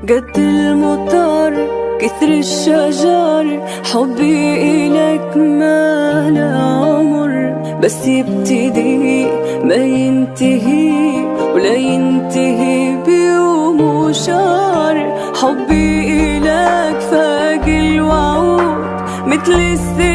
قد المطر كثر الشجر، حبي إلك ما لا عمر، بس يبتدي ما ينتهي ولا ينتهي بيوم وشهر. حبي إلك فاق الوعود مثل السيل